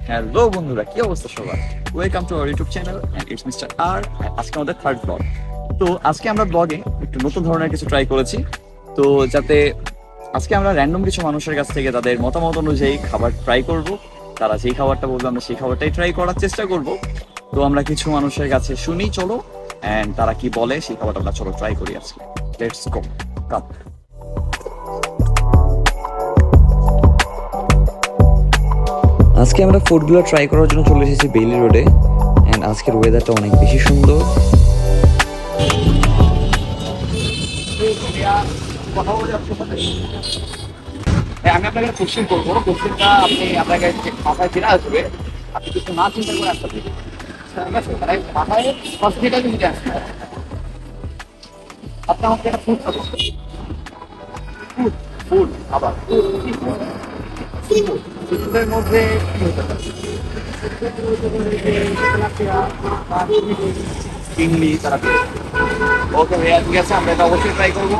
Hello বন্ধুরা, কি অবস্থা সবার? Welcome to our YouTube channel and it's mister R. আজকে আমাদের থার্ড ব্লগ। তো আজকে আমরা ব্লগে একটু নতুন ধরনের কিছু ট্রাই করেছি। তো যাতে আজকে আমরা র্যান্ডম কিছু মানুষের কাছ থেকে তাদের মতামত অনুযায়ী খাবার ট্রাই করব। তারা যেই খাবারটা বলবে আমরা সেই খাবারটাই ট্রাই করার চেষ্টা করব। তো আমরা কিছু মানুষের কাছে শুনি, চলো, অ্যান্ড তারা কি বলে সেই খাবারটা আমরা চলো ট্রাই করি আজকে। লেটস গো, কাম। আজকে আমরা ফুডগুলো ট্রাই করার জন্য চলে এসেছি বেইলি রোডে। অ্যান্ড আজকের ওয়েদারটা অনেক বেশি সুন্দর। আমি আপনাকে কোশ্চেন করবো, কোশ্চেনটা আপনি আপনাকে মাথায় ফিরে আসবে, আপনি কিছু না চিন্তা করে আসতে ঠিক আছে? মানে মাথায় ফার্স্ট যেটা যদি আসবে আপনি আমাকে একটা ফুড খাবেন। ফুড ফুড আবার ফুডের মধ্যে কি হতে পারে? চিংড়ি, তারা ওকে ভাইয়া, ঠিক আছে, আমরা এটা অবশ্যই ট্রাই করবো।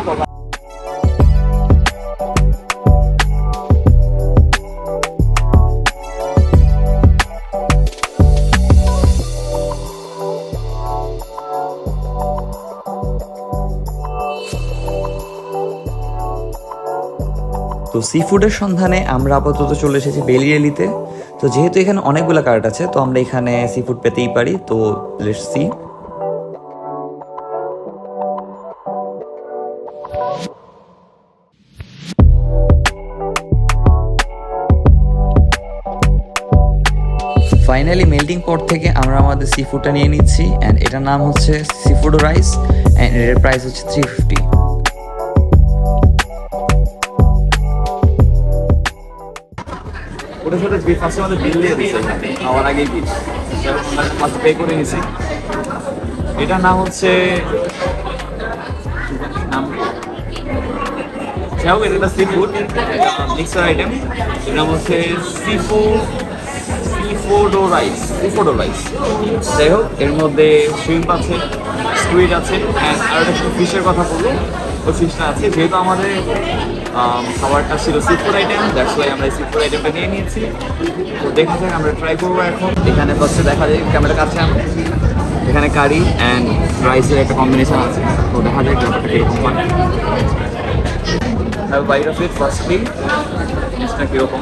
তো সি ফুডের সন্ধানে আমরা আপাতত চলে এসেছি বেইলি রেলিতে। তো যেহেতু এখানে অনেকগুলো কার্ট আছে, তো আমরা এখানে সি ফুড পেতেই পারি। তো লেটস সি। ফাইনালি মেল্টিং পট থেকে আমরা আমাদের সি ফুডটা নিয়ে নিচ্ছি। অ্যান্ড এটার নাম হচ্ছে সি ফুড রাইস। অ্যান্ড এর প্রাইস হচ্ছে 350। ওটা সাথে ফার্স্টে আমাদের বিল দিয়ে দিয়েছে, আমার আগেই বিল ফার্স্ট পে করে নিয়েছি। এটার নাম হচ্ছে যাই হোক, এটা সি ফুড মিক্সার আইটেম। এর নাম হচ্ছে সিফোডো রাইস। যাই হোক, এর মধ্যে শ্রিম্প আছে, স্কুইড আছে, অ্যান্ড আর একটা ফিশের কথা বলবো, ওই ফিশটা আছে। যেহেতু আমাদের খাবারটা ছিল sea food item, that's why আমরা সি ফুড আইটেমটা নিয়ে নিয়েছি। তো দেখা যাক, আমরা ট্রাই করবো এখন। এখানে ফার্স্টে দেখা যায় ক্যামেরা কাছে আমি, এখানে কারি অ্যান্ড রাইসের একটা কম্বিনেশন আছে। তো দেখা যায় ব্যাপারটা কীরকম হয়। বাইরে ফিট ফার্স্টলি জিনিসটা কীরকম।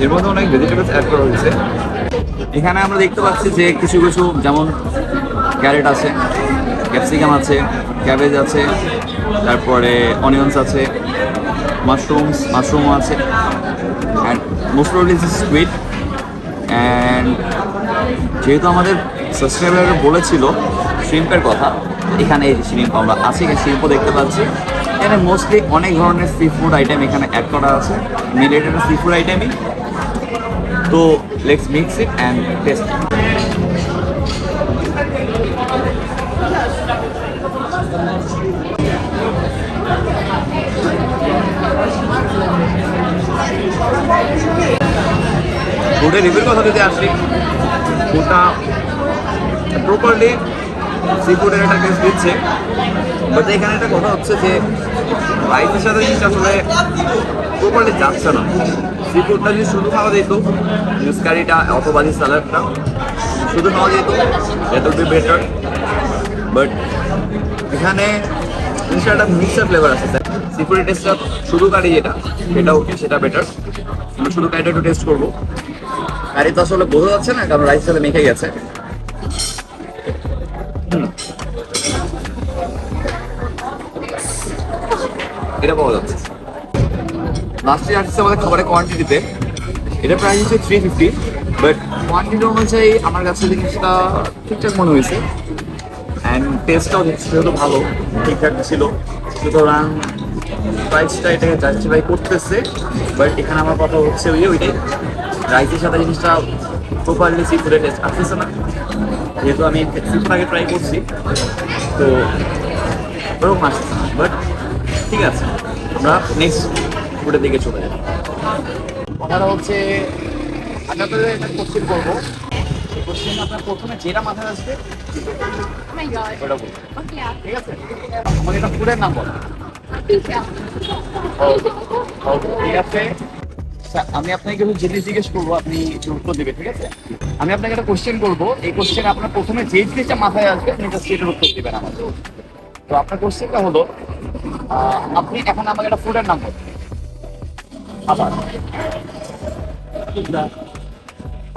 এর মধ্যে অনেক ভেজিটেবলস অ্যাড করা হয়েছে। এখানে আমরা দেখতে পাচ্ছি যে কিছু কিছু, যেমন ক্যারেট আছে, ক্যাপসিকাম আছে, ক্যাবেজ আছে, তারপরে অনিয়ন্স আছে, মাশরুমও আছে, and most probably is squid. And যেহেতু আমাদের সাবস্ক্রাইবার বলেছিল শ্রিম্পের কথা, এখানে এই শ্রিম্প আমরা আছি, এখানে শ্রিম্পও দেখতে পাচ্ছি। এখানে মোস্টলি অনেক ধরনের সি ফুড আইটেম এখানে অ্যাড করা আছে, মেনলি এটা সি ফুড আইটেমই। তো let's mix it and test. ফুডের রিভিউর কথা যদি আসি, ফুডটা প্রপারলি সি ফুডের একটা টেস্ট দিচ্ছে। বাট এখানে একটা কথা হচ্ছে যে রাইসের সাথে জিনিসটা আসলে প্রপারলি যাচ্ছে না। সি ফুডটা যদি শুধু খাওয়া যেত, মিক্স কারিটা অথবা স্যালাডটা শুধু খাওয়া যেত, that would be better. But এখানে জিনিসটা একটা মিক্সার ফ্লেভার আছে। সি ফুডের টেস্টটা শুধু কারি যেটা, সেটা বেটার। আমরা শুধু কারিটা একটু টেস্ট করবো। কারি তো আসলে বোঝা যাচ্ছে না, কারণ রাইসের সাথে মেখে গেছে। এটা পাওয়া যাচ্ছে। লাস্টে আসছে আমাদের খাবারের কোয়ান্টিটিতে, এটা প্রাইস হচ্ছে 350। বাট কোয়ান্টিটি অনুযায়ী আমার কাছে জিনিসটা ঠিকঠাক মনে হয়েছে। অ্যান্ড টেস্টটাও যেহেতু ভালো, ঠিকঠাক ছিল, সুতরাং প্রাইসটা এটাকে জাস্টিফাই করতেছে। বাট এখানে আমার কথা হচ্ছে ওইটাই, রাইসের সাথে জিনিসটা প্রপারলি সি ফুডের টেস্ট আসতেছে না। যেহেতু আমি সি ফুড আগে ট্রাই করছি, তো ওরকম আসতেছে না। বাট ঠিক আছে, আমরা নেক্সট ফুডের দিকে চলে যাই। কথাটা হচ্ছে, আমি আপনাদের একটা কোশ্চেন করবো। কোশ্চেন আপনার প্রথমে যেটা মাথায় আসবে ওটা বলুন, ঠিক আছে? আমাকে একটা ফুডের নাম বলো। ঠিক আছে স্যার, আমি আপনাকে কিছু জিনিস জিজ্ঞেস করবো, আপনি একটু উত্তর দেবেন, ঠিক আছে? আমি আপনাকে একটা কোশ্চেন করবো, এই কোশ্চেন আপনার প্রথমে যে জিনিসটা মাথায় আসবে আপনি জাস্ট সেটার উত্তর দেবেন আমাকে। তো আপনার কোশ্চেনটা হলো, আপনি এখন আমাকে একটা ফুডের নাম বলুন। আবার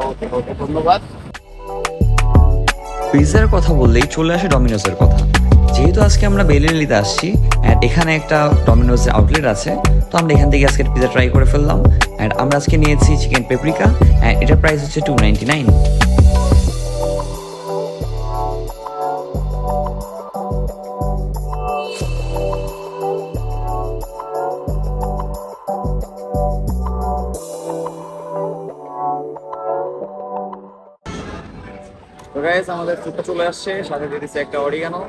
ওকে ওকে, ধন্যবাদ। পিৎজার কথা বললেই চলে আসে ডমিনোসের কথা। যেহেতু আজকে আমরা বেলিলিতে আসছি অ্যান্ড এখানে একটা ডমিনোসের আউটলেট আছে, তো আমরা এখান থেকে আজকে পিৎজা ট্রাই করে ফেললাম। অ্যান্ড আমরা আজকে নিয়েছি চিকেন পেপরিকা অ্যান্ড এটার প্রাইস হচ্ছে $2.99। তো গাইস, আমাদের ফুডটা চলে আসছে, সাথে দিয়ে দিচ্ছে একটা অরিগানো,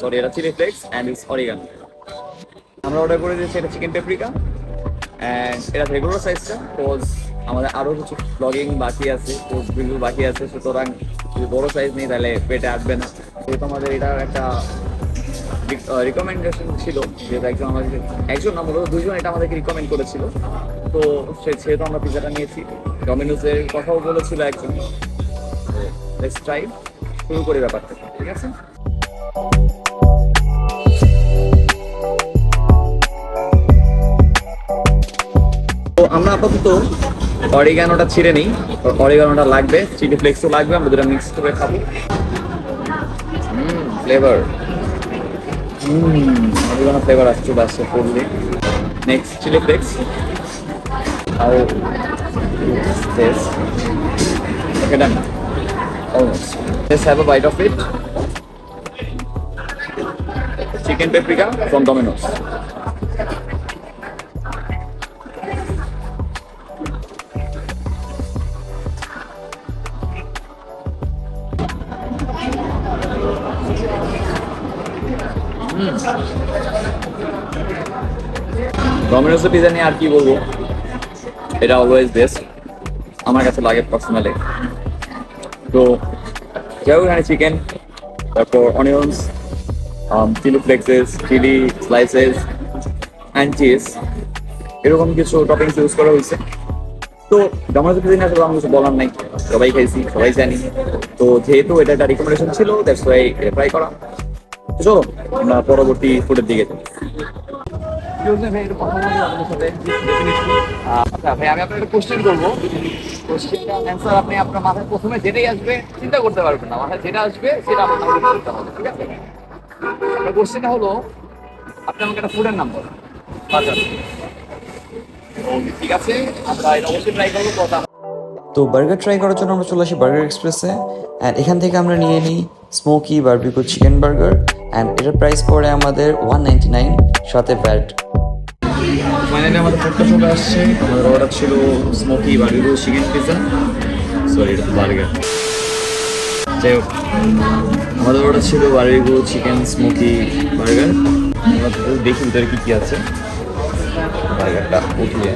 সরি এটা chilli flakes and it's oregano. আমরা অর্ডার করে দিয়েছি এটা চিকেন পেপরিকা অ্যান্ড এটা রেগুলার সাইজটা, বিকজ আমাদের আরও কিছু ব্লগিং বাকি আছে, পোস্ট ভিডিও বাকি আছে, সুতরাং যদি বড় সাইজ নেই তাহলে পেটে আসবে না। যেহেতু আমাদের এটার একটা রিকমেন্ডেশন ছিল, যেহেতু একজন না মূলত দুজন এটা আমাদেরকে রিকমেন্ড করেছিল, তো সেহেতু আমরা পিজাটা নিয়েছি। ডমিনোসের কথাও বলেছিল একজন। লেটস ট্রাই, শুরু করি ব্যাপারটা, ঠিক আছে? তো আমরা আপাতত অরিগানোটা ছিঁড়ে নিই, অরিগানোটা লাগবে, চিলি ফ্লেক্সও লাগবে, আমরা দুটো মিক্স করে খাবো। ফ্লেভার, অরিগানো ফ্লেভার আসছে, আসছে ফুললি। নেক্সট চিলি ফ্লেক্স, আর this. Okay, done. Almost. Let's have a bite of it. Chicken paprika from Domino's. ডমিনোসের পিজা নিয়ে আর কি বলবো, এটা অলওয়েজ বেস্ট আমার কাছে লাগে পার্সোনালি। তো যাই হোক, এখানে চিকেন, তারপর onions, chilli flakes, chilli slices and cheese, এরকম কিছু টপিংস ইউজ করা হয়েছে। তো ডমিনোসের পিজা নিয়ে আসলে আমার কিছু বলার নাই, সবাই খাইছি, সবাই জানি। তো যেহেতু এটা একটা রিকমেন্ডেশন ছিল, দ্যাটস ওয়াই ট্রাই করা। তো চলো আমরা পরবর্তী ফুডের দিকে যাই। আচ্ছা ভাই, আমি আপনাকে একটা কোশ্চেন করবো। কোশ্চেনটা অ্যান্সার আপনি আপনার মাথায় প্রথমে যেটাই আসবে চিন্তা করতে পারবেন না, মাথায় যেটা আসবে সেটা আপনার করতে হবে, ঠিক আছে? আপনার কোশ্চেনটা হলো, আপনি আমাকে একটা ফুডের নাম বলেন। বার্গার। ঠিক আছে, আমরা এটা অবশ্যই ট্রাই করবো। কথা তো বার্গার ট্রাই করার জন্য আমরা চলে আসি বার্গার এক্সপ্রেসে অ্যান্ড এখান থেকে আমরা নিয়ে নিই smoky barbecue chicken burger and এটার প্রাইস পড়ে আমাদের $1.99 সাথে ভ্যাট। ফাইনালি আমাদের ফুডটা চলে আসছে। আমাদের অর্ডার ছিল smoky barbecue chicken pizza, sorry এটা তো বার্গার। যাই হোক, আমাদের অর্ডার ছিল বারবিকিউ চিকেন স্মোকি বার্গার। আমরা দেখি ভিতরে কী কী আছে। বার্গারটা উঠিয়ে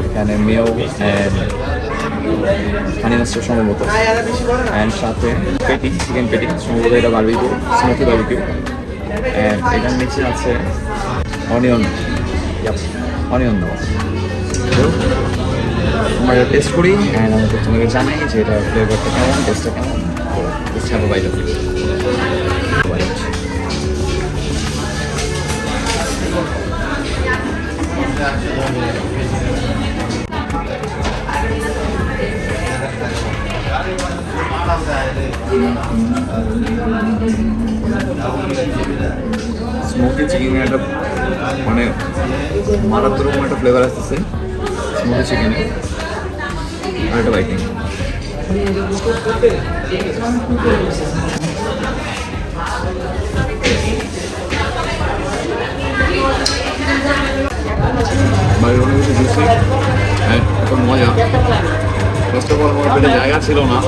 এখানে মেও অ্যান্ড হানি মাস্টার সম্ভবত, অ্যান্ড সাথে পেটি, চিকেন পেটি সম্ভবত, এটা বারবিকিউ, স্মোকি বারবিকিউ। অ্যান্ড এটার নিচে আছে অনিয়ন, অনিয়ন দেওয়া। তো আমরা এটা টেস্ট করি অ্যান্ড আমি তোমাকে জানাই যে এটা ফ্লেভারটা কেমন, টেস্টটা কেমন। তো টেস্ট হবে বাইরে। স্মোকি চিকেনের একটা মানে মারাত্মক একটা ফ্লেভার আসতেছে স্মোকি চিকেনে। আর একটা বাইটিং, বাইরে অনেক কিছু জুসি, এখন মজা। ফার্স্ট অফ অল আমার পেটে জায়গা ছিল না,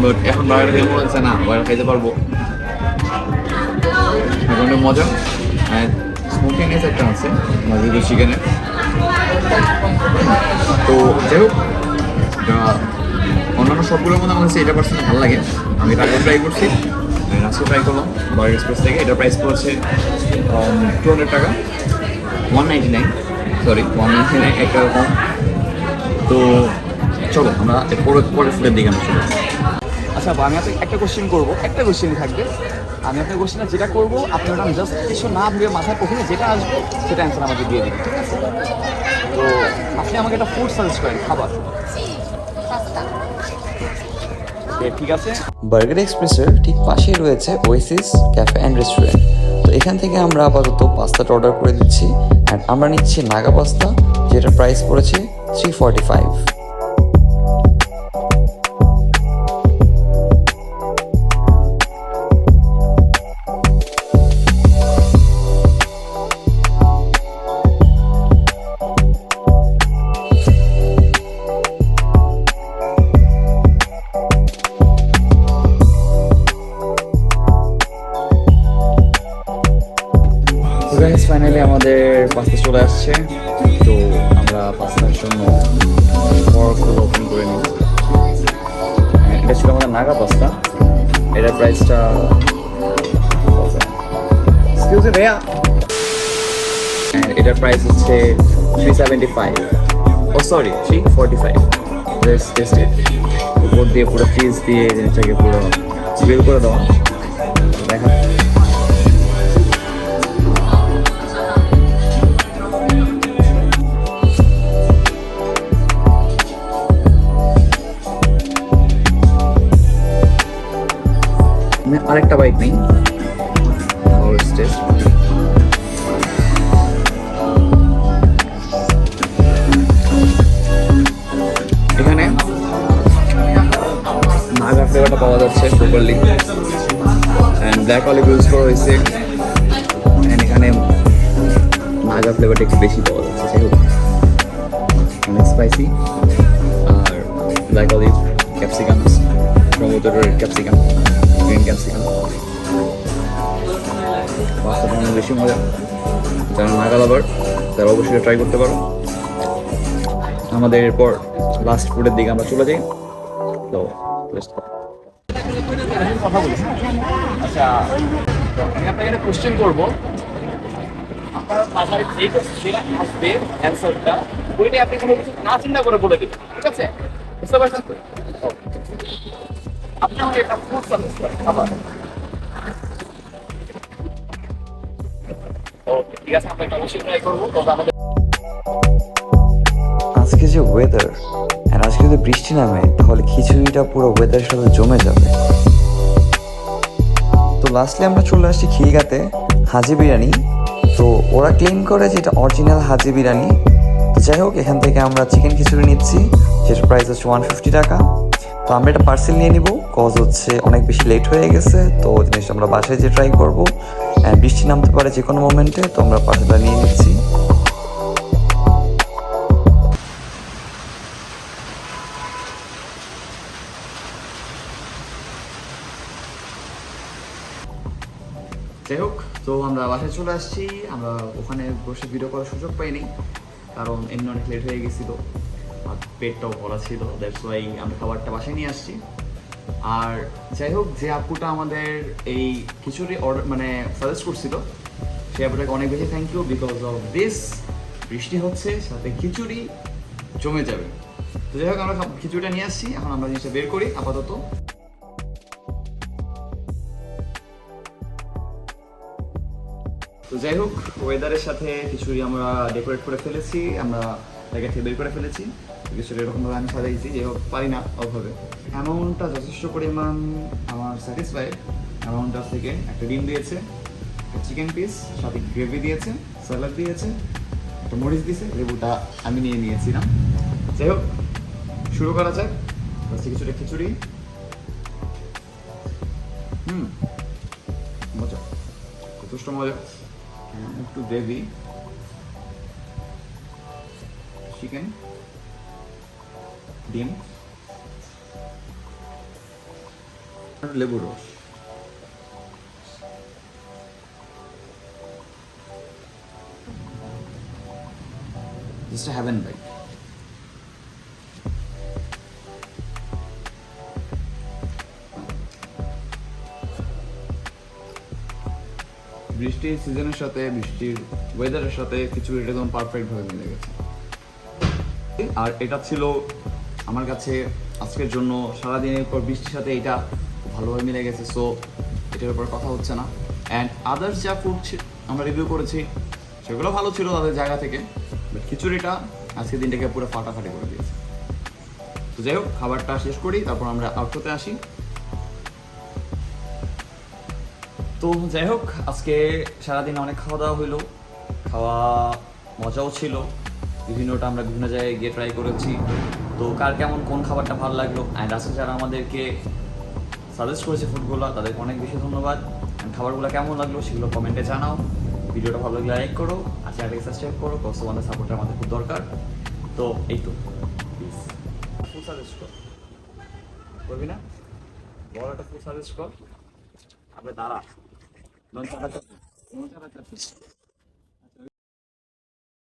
বাট এখন বাইরে খেয়ে মনে হচ্ছে না বাইরে খাইতে পারবো। এখন মজা অ্যান্ড স্মোকিনেস একটা আছে বারবিকিউ চিকেনের। তো যাই হোক, অন্যান্য সবগুলোর মধ্যে আমার কাছে এটা পার্সেন্ট ভালো লাগে। আমি আগে ট্রাই করছি, আজকে ট্রাই করলাম বার্গার এক্সপ্রেস থেকে। এটার প্রাইস পড়েছে $200। 199, সরি 199 একটা রকম। তো চলো আমরা পরের ফুডের দিকে আমরা চলে আসি। আচ্ছা আমি আপনাকে একটা কোশ্চেন করবো, একটা কোশ্চেনই থাকবে। আমি আপনার কোশ্চেনটা যেটা করবো আপনি ওটা জাস্ট কিছু না ভেবে মাথায় প্রথমে যেটা আসবে সেটা অ্যান্সার আমাকে দিয়ে দিবেন, ঠিক আছে? তো আপনি আমাকে একটা ফুড সাজেস্ট করেন, খাবার। ঠিক আছে। বার্গার এক্সপ্রেসের ঠিক পাশেই রয়েছে ওয়েসিস ক্যাফে অ্যান্ড রেস্টুরেন্ট। তো এখান থেকে আমরা আপাতত পাস্তাটা অর্ডার করে দিচ্ছি অ্যান্ড আমরা নিচ্ছি নাগা পাস্তা, যেটার প্রাইস পড়েছে 345। ফাইনালি আমাদের পাস্তা চলে আসছে। তো আমরা পাস্তার জন্য ওপেন করে নিই। এটা ছিল আমাদের নাগা পাস্তা। এটার প্রাইসটা ভাইয়া, এটার প্রাইস হচ্ছে 375, ও সরি 345। উপর দিয়ে পুরো চিজ দিয়ে জিনিসটাকে পুরো গ্রিল করে দেওয়া। দেখা আরেকটা বাইক নেই। এখানে নাগা ফ্লেভারটা পাওয়া যাচ্ছে properly, and black olive use করা হয়েছে, অ্যান্ড এখানে নাগা ফ্লেভারটা একটু বেশি পাওয়া যাচ্ছে, যাই হোক অনেক স্পাইসি। আর black olive, capsicum, tomato, red capsicum, green capsicum. পাস্তাটা অনেক বেশি মজা। যারা নাগা লাভার তারা অবশ্যই ট্রাই করতে পারো। আমাদের এরপর লাস্ট ফুডের দিকে আমরা চলে যাই। তো কথা বলি। আচ্ছা আমি আপনাকে একটা কোশ্চেন করবো। আপনার মাথায় যেটা আসবে অ্যান্সারটা, ওইটাই আপনি কোনো কিছু না চিন্তা করে বলে দিবেন, ঠিক আছে? বুঝতে পারছেন তো? আপনি আমাকে একটা ফুড সাজেস্ট করেন, খাবার। ওকে ঠিক আছে, আমরা একটা অবশ্যই ট্রাই করবো। তবে আমাদের আজকে যে ওয়েদার, আর আজকে যদি বৃষ্টি নামে তাহলে খিচুড়িটা পুরো ওয়েদারের সাথে জমে যাবে। তো লাস্টলি আমরা চলে আসছি খিলগাতে হাজি বিরিয়ানি। তো ওরা ক্লেম করে যে এটা অরিজিনাল হাজি বিরিয়ানি। তো যাই হোক, এখান থেকে আমরা চিকেন খিচুড়ি নিচ্ছি, যেটার প্রাইস হচ্ছে 150 টাকা। তো আমরা এটা পার্সেল নিয়ে নিব, কজ হচ্ছে অনেক বেশি লেট হয়ে গেছে। তো জিনিসটা আমরা বাসায় যে ট্রাই করবো, অ্যান্ড বৃষ্টি নামতে পারে যে কোনো মোমেন্টে। তো আমরা পার্সেলটা নিয়ে নিচ্ছি। যাই হোক, তো আমরা বাসায় চলে আসছি। আমরা ওখানে বসে ভিডিও করার সুযোগ পাইনি, কারণ এমনি অনেক লেট হয়ে গেছিল আর পেটটাও ভরা ছিল। দ্যাটস ওয়াই আমরা খাবারটা বাসায় নিয়ে আসছি। আর যাই হোক, যে আপুটা আমাদের এই খিচুড়ি অর্ডার মানে সাজেস্ট করছিল, সেই আপুটাকে অনেক বেশি thank you. Because of this বৃষ্টি হচ্ছে, সাথে খিচুড়ি জমে যাবে। তো যাই হোক, আমরা খিচুড়িটা নিয়ে আসছি। এখন আমরা জিনিসটা বের করি আপাতত। তো যাই হোক, ওয়েদারের সাথে খিচুড়ি আমরা ডেকোরেট করে ফেলেছি, আমরা প্যাকেট থেকে বের করে ফেলেছি। খিচুড়ি এরকমভাবে আমি সাজাইছি, যাই হোক পারি না অভাবে। অ্যামাউন্টটা যথেষ্ট পরিমাণ আমার স্যাটিসফাইড। অ্যামাউন্টটা থেকে একটা ডিম দিয়েছে, একটা চিকেন পিস, সাথে গ্রেভি দিয়েছে, স্যালাড দিয়েছে, একটা মরিচ দিয়েছে, লেবুটা আমি নিয়ে নিয়েছিলাম। যাই হোক, শুরু করা যাক। খিচুড়ি খিচুড়ি মজা, যথেষ্ট মজা। একটু গ্রেভি, চিকেন, ডিম, লেবুর রস। Just a heaven bite. বৃষ্টির সিজনের সাথে বৃষ্টির ওয়েদারের সাথে খিচুড়িটা একদম পারফেক্টভাবে মিলে গেছে। আর এটা ছিল আমার কাছে আজকের জন্য সারাদিনের পর বৃষ্টির সাথে এটা খুব ভালোভাবে মিলে গেছে। সো এটার উপর কথা হচ্ছে না। অ্যান্ড আদার্স যা ফুড আমরা রিভিউ করেছি সেগুলো ভালো ছিল তাদের জায়গা থেকে, বাট খিচুড়িটা আজকের দিনটাকে পুরো ফাটাফাটি করে দিয়েছে। তো যাই হোক, খাবারটা শেষ করি, তারপর আমরা আউটরোতে আসি। তো যাই হোক, আজকে সারাদিন অনেক খাওয়া দাওয়া হইলো, খাওয়া মজাও ছিল। বিভিন্নটা আমরা বিভিন্ন জায়গায় গিয়ে ট্রাই করেছি। তো কার কেমন কোন খাবারটা ভালো লাগলো, অ্যান্ড আজকে যারা আমাদেরকে সাজেস্ট করেছে ফুডগুলো তাদেরকে অনেক বেশি ধন্যবাদ। অ্যান্ড খাবারগুলো কেমন লাগলো সেগুলো কমেন্টে জানাও। ভিডিওটা ভালো লাগলে লাইক করো, আর চ্যানেলটাকে সাবস্ক্রাইব করো, কষ্ট আমাদের সাপোর্টটা আমাদের খুব দরকার। তো এই তো প্লিজ ফুড সাজেস্ট করবি না, বড় একটা ফুড সাজেস্ট কর। আপনি দাঁড়া, নন চাটা